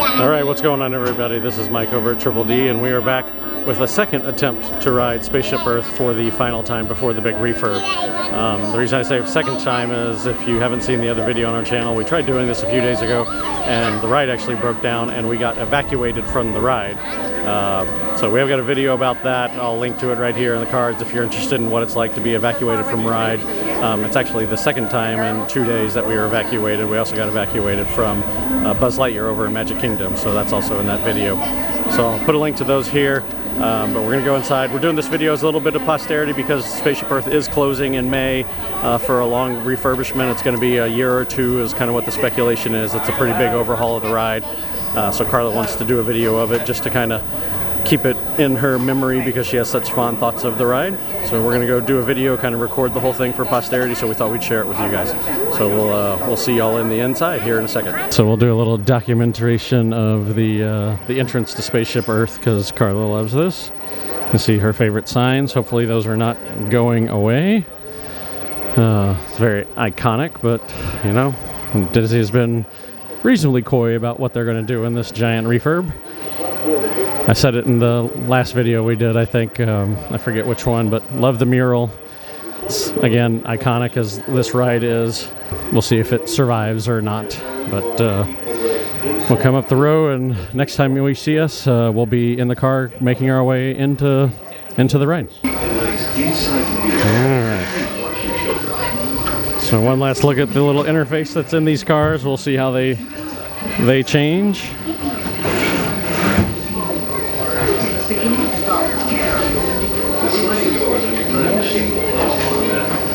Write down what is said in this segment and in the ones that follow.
Alright, what's going on everybody? This is Mike over at Triple D, and we are back with a second attempt to ride Spaceship Earth for the final time before the big refurb. The reason I say second time is if you haven't seen the other video on our channel, we tried doing this a few days ago and the ride actually broke down and we got evacuated from the ride. So we have got a video about that. I'll link to it right here in the cards if you're interested in what it's like to be evacuated from ride. It's actually the second time in 2 days that we were evacuated. We also got evacuated from Buzz Lightyear over in Magic Kingdom, so that's also in that video. So I'll put a link to those here. But we're going to go inside. We're doing this video as a little bit of posterity because Spaceship Earth is closing in May for a long refurbishment. It's going to be a year or two is kind of what the speculation is. It's a pretty big overhaul of the ride. So Carla wants to do a video of it just to kind of keep it in her memory because she has such fond thoughts of the ride. So we're going to go do a video, kind of record the whole thing for posterity, so we thought we'd share it with you guys. So we'll see y'all in the inside here in a second. So we'll do a little documentation of the entrance to Spaceship Earth because Carla loves this. You can see her favorite signs. Hopefully those are not going away. It's very iconic, but you know, Disney has been reasonably coy about what they're going to do in this giant refurb. I said it in the last video we did, I think, I forget which one, but love the mural. It's, again, iconic as this ride is. We'll see if it survives or not, but we'll come up the row, and next time we see us, we'll be in the car making our way into the ride. Alright. So one last look at the little interface that's in these cars. We'll see how they change.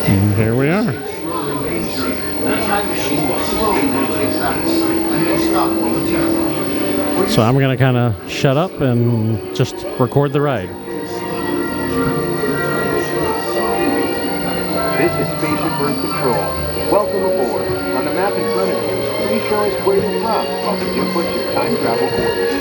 And here we are. So I'm going to kind of shut up and just record the ride. This is Spaceship Earth Control. Welcome aboard. On the map in front of you, please show us where you're from while we input your time travel coordinates.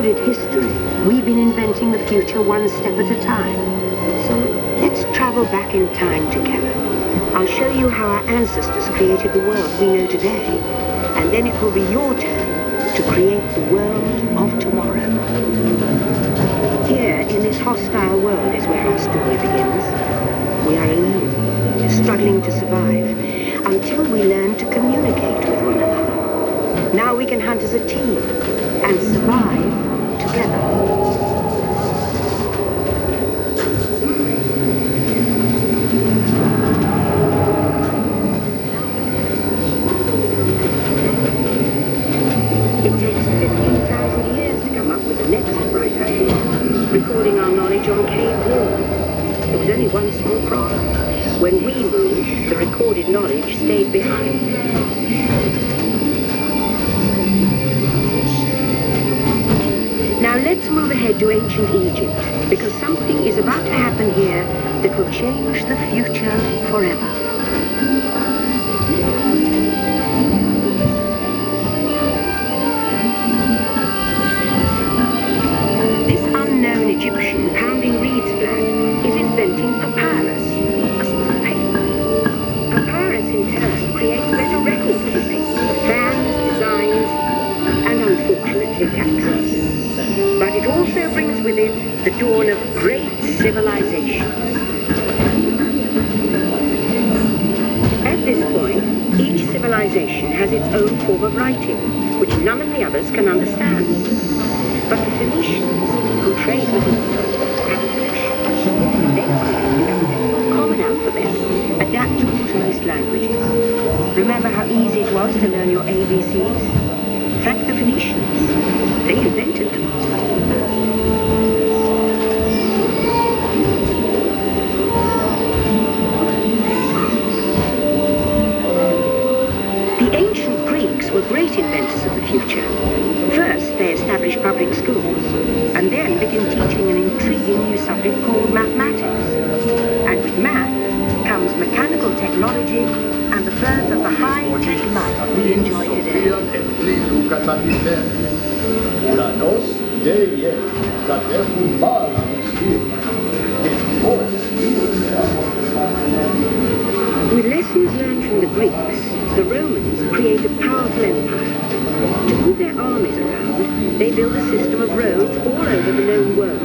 History. We've been inventing the future one step at a time. So let's travel back in time together. I'll show you how our ancestors created the world we know today, and then it will be your turn to create the world of tomorrow. Here, in this hostile world, is where our story begins. We are alone, struggling to survive, until we learn to communicate with one another. Now we can hunt as a team and survive together. It takes 15,000 years to come up with the next bright idea, recording our knowledge on cave walls. There was only one small problem. When we moved, the recorded knowledge stayed behind. Now let's move ahead to ancient Egypt, because something is about to happen here that will change the future forever. This unknown Egyptian pounding reeds flat is inventing papyrus, a sort of paper. Papyrus in turn creates better record keeping, plans, designs, and unfortunately taxes. But it also brings with it the dawn of great civilizations. At this point, each civilization has its own form of writing, which none of the others can understand. But the Phoenicians, who trade with us, have a tradition. They find Remember how easy it was to learn your ABCs? In fact, the Phoenicians, they invented them. The ancient Greeks were great inventors of the future. First, they established public schools, and then began teaching an intriguing new subject called mathematics. And with math comes mechanical technology and the birth of the high-tech life we enjoy today. With lessons learned from the Greeks, the Romans created a powerful empire. To move their armies around, they built a system of roads all over the known world.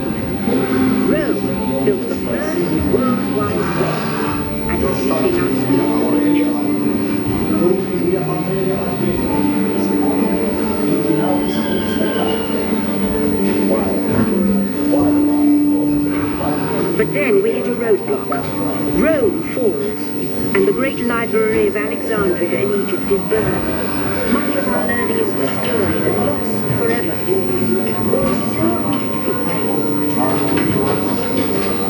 Rome built the first worldwide web, and it's leading us to But then we hit a roadblock. Rome falls, and the great library of Alexandria in Egypt is burned. Much of our learning is destroyed and lost forever.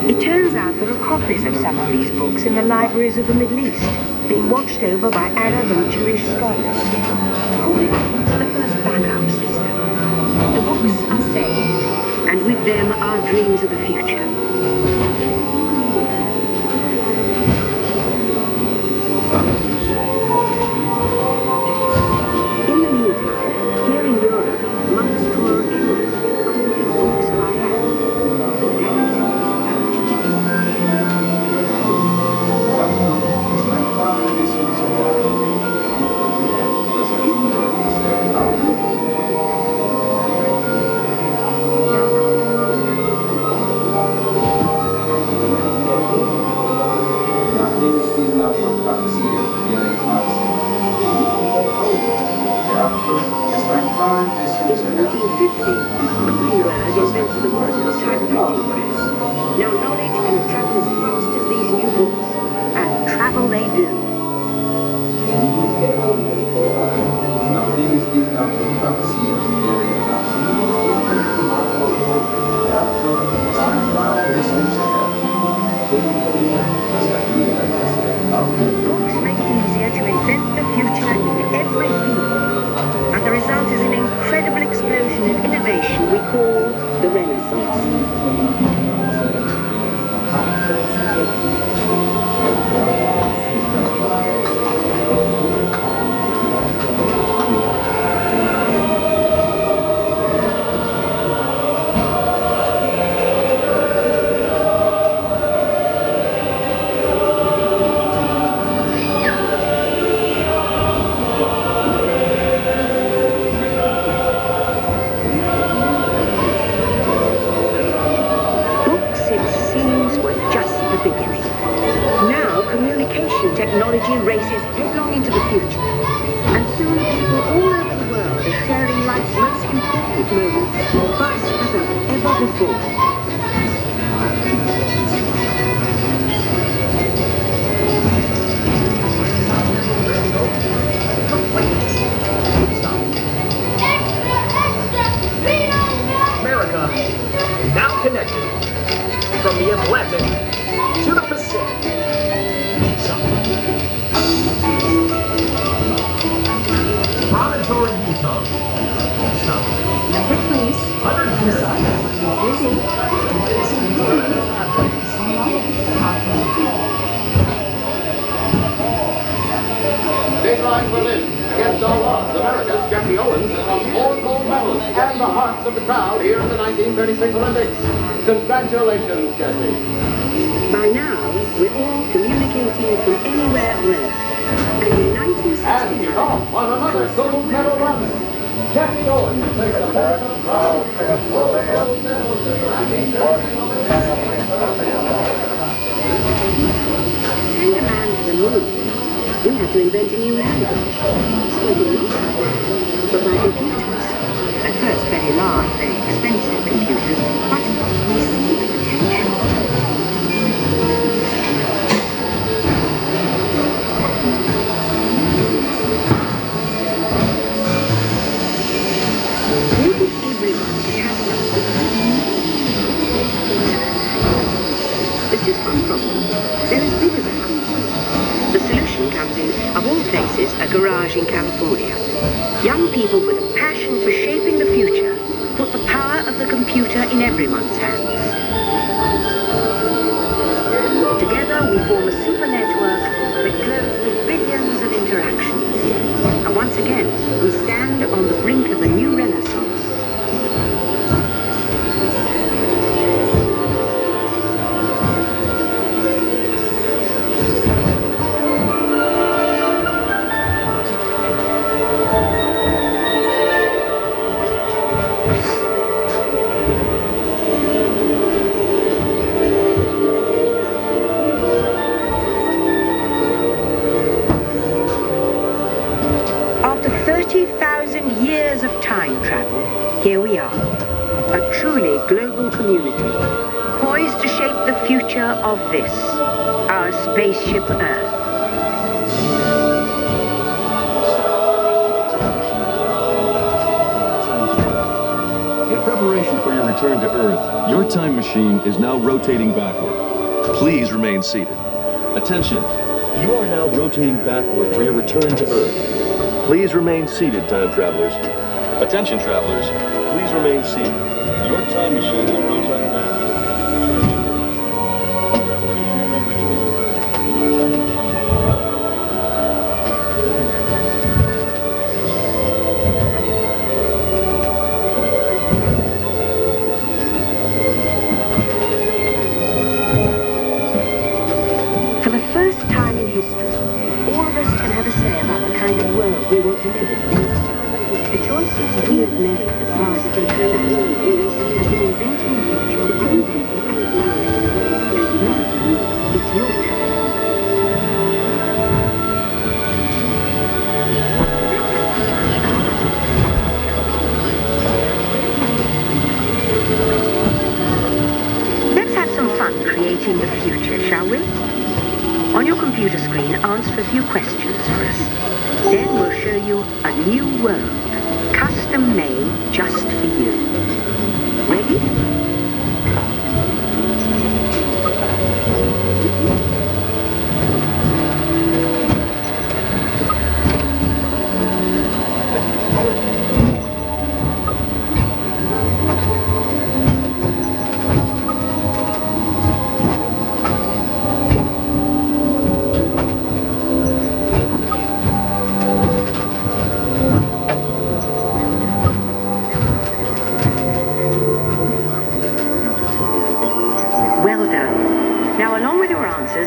It turns out there are copies of some of these books in the libraries of the Middle East, being watched over by Arab and Jewish scholars. The first backup system. The books are saved, and with them our dreams of the future. In the meantime, here in Europe, monks toil endlessly recording books by hand. In 1450, Gutenberg invented the modern typewriting press. Now knowledge can travel as fast as these new books, and travel they do. Books make it easier to invent the future in every field. And the result is an incredible explosion in innovation we call the Renaissance. Technology races headlong into the future, and soon people all over the world are sharing life's most important moments faster than ever before. America is now connected from the Atlantic to the Pacific. Promontory, Utah. Stop. Next, please. 100 Dateline Berlin. Against all odds, America's Jeffrey Owens has won 4 gold medals and the hearts of the crowd here at the 1936 Olympics. Congratulations, Jesse. By now, we're all communicating from anywhere on Earth. And in 1969... And off on another gold medal run. Jeffrey Owens takes America's proud fifth gold medal in the 1936. Send a man to the moon. We had to invent a new language. But by computers. At first very large, very expensive computers, but we see the potential. just this one problem. They're as big as a house. The solution comes in, of all places, a garage in California. Young people with a passion for shaping the future put the power of the computer in everyone's hands. Together we form a super network that glows with billions of interactions. And once again, we stand on the brink of a new renaissance. Here we are, a truly global community, poised to shape the future of this, our spaceship Earth. In preparation for your return to Earth, your time machine is now rotating backward. Please remain seated. Attention, you are now rotating backward for your return to Earth. Please remain seated, time travelers. Attention, travelers. Please remain seated. Your time machine is rotating backward. For the first time in history, all of us can have a say about the kind of world we want to live in. The choices we have made for the past 3,000 years have been inventing the future of one day at a time. Now, it's your turn. Let's have some fun creating the future, shall we? On your computer screen, answer a few questions for us. Then we'll show you a new world, custom made just for you. Ready?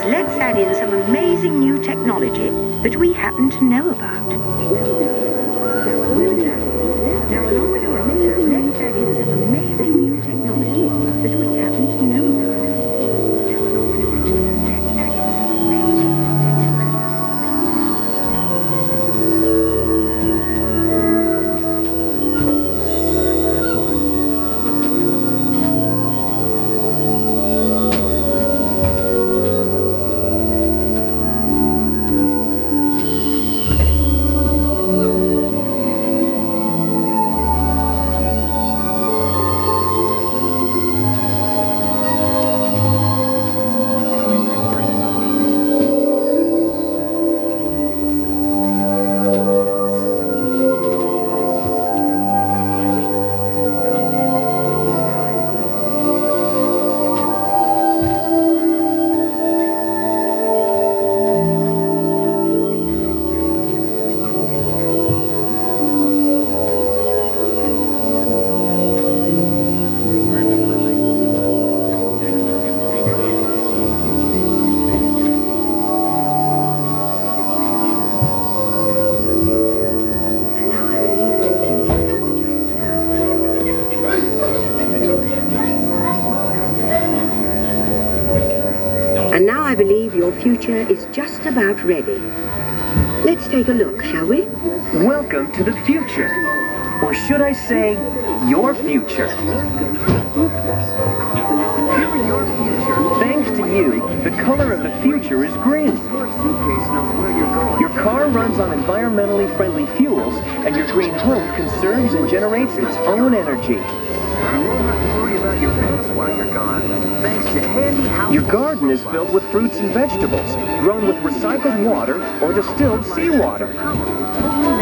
Let's add in some amazing new technology that we happen to know about. Now, along with your answers, let's add in some amazing new technology that we happen to know about. And now I believe your future is just about ready. Let's take a look, shall we? Welcome to the future. Or should I say, your future. Your future. Thanks to you, the color of the future is green. Your car runs on environmentally friendly fuels, and your green home conserves and generates its own energy. You won't have to worry about your pants while you're gone, thanks Your garden is filled with fruits and vegetables, grown with recycled water or distilled seawater.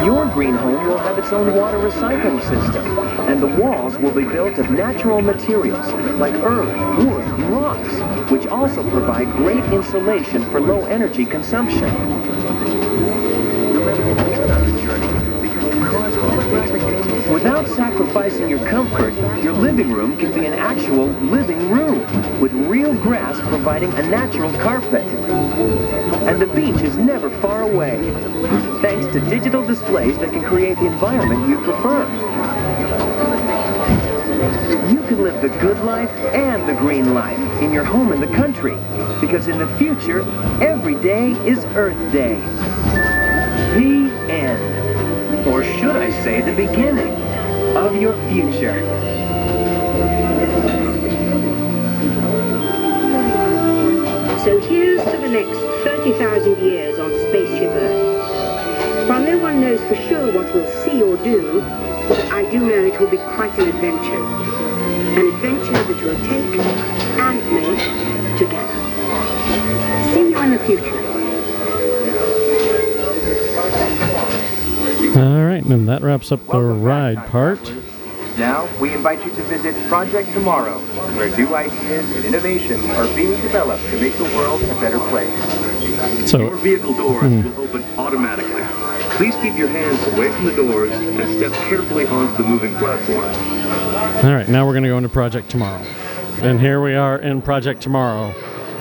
Your green home will have its own water recycling system, and the walls will be built of natural materials like earth, wood, and rocks, which also provide great insulation for low energy consumption. Without sacrificing your comfort, your living room can be an actual living room, with real grass providing a natural carpet. And the beach is never far away, thanks to digital displays that can create the environment you prefer. You can live the good life and the green life in your home in the country, because in the future, every day is Earth Day. The end. Or should I say the beginning of your future. So here's to the next 30,000 years on Spaceship Earth. While no one knows for sure what we'll see or do, I do know it will be quite an adventure. An adventure that we'll take and make together. See you in the future. All right, and that wraps up the ride part. Now, we invite you to visit Project Tomorrow, where new ideas and innovations are being developed to make the world a better place. So, Your vehicle doors will open automatically. Please keep your hands away from the doors and step carefully onto the moving platform. all right, now we're going to go into Project Tomorrow. And here we are in Project Tomorrow.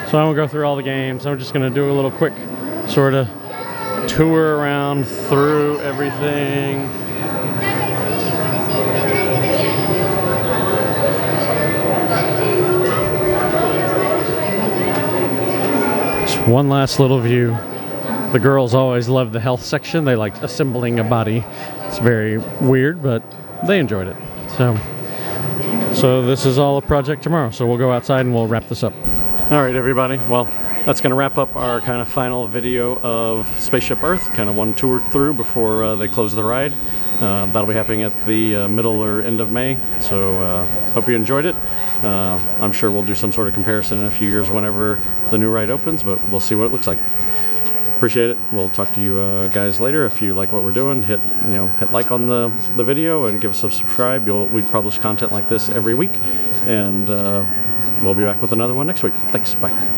So I won't go through all the games. I'm just going to do a little quick sort of tour around through everything. Just one last little view. The girls always love the health section. They liked assembling a body. It's very weird, but they enjoyed it. So this is all of Project Tomorrow. So we'll go outside and we'll wrap this up. All right, everybody. Well, that's going to wrap up our kind of final video of Spaceship Earth, kind of one tour through before they close the ride. That'll be happening at the middle or end of May, so hope you enjoyed it. I'm sure we'll do some sort of comparison in a few years whenever the new ride opens, but we'll see what it looks like. Appreciate it. We'll talk to you guys later. If you like what we're doing, hit like on the video and give us a subscribe. We publish content like this every week, and we'll be back with another one next week. Thanks. Bye.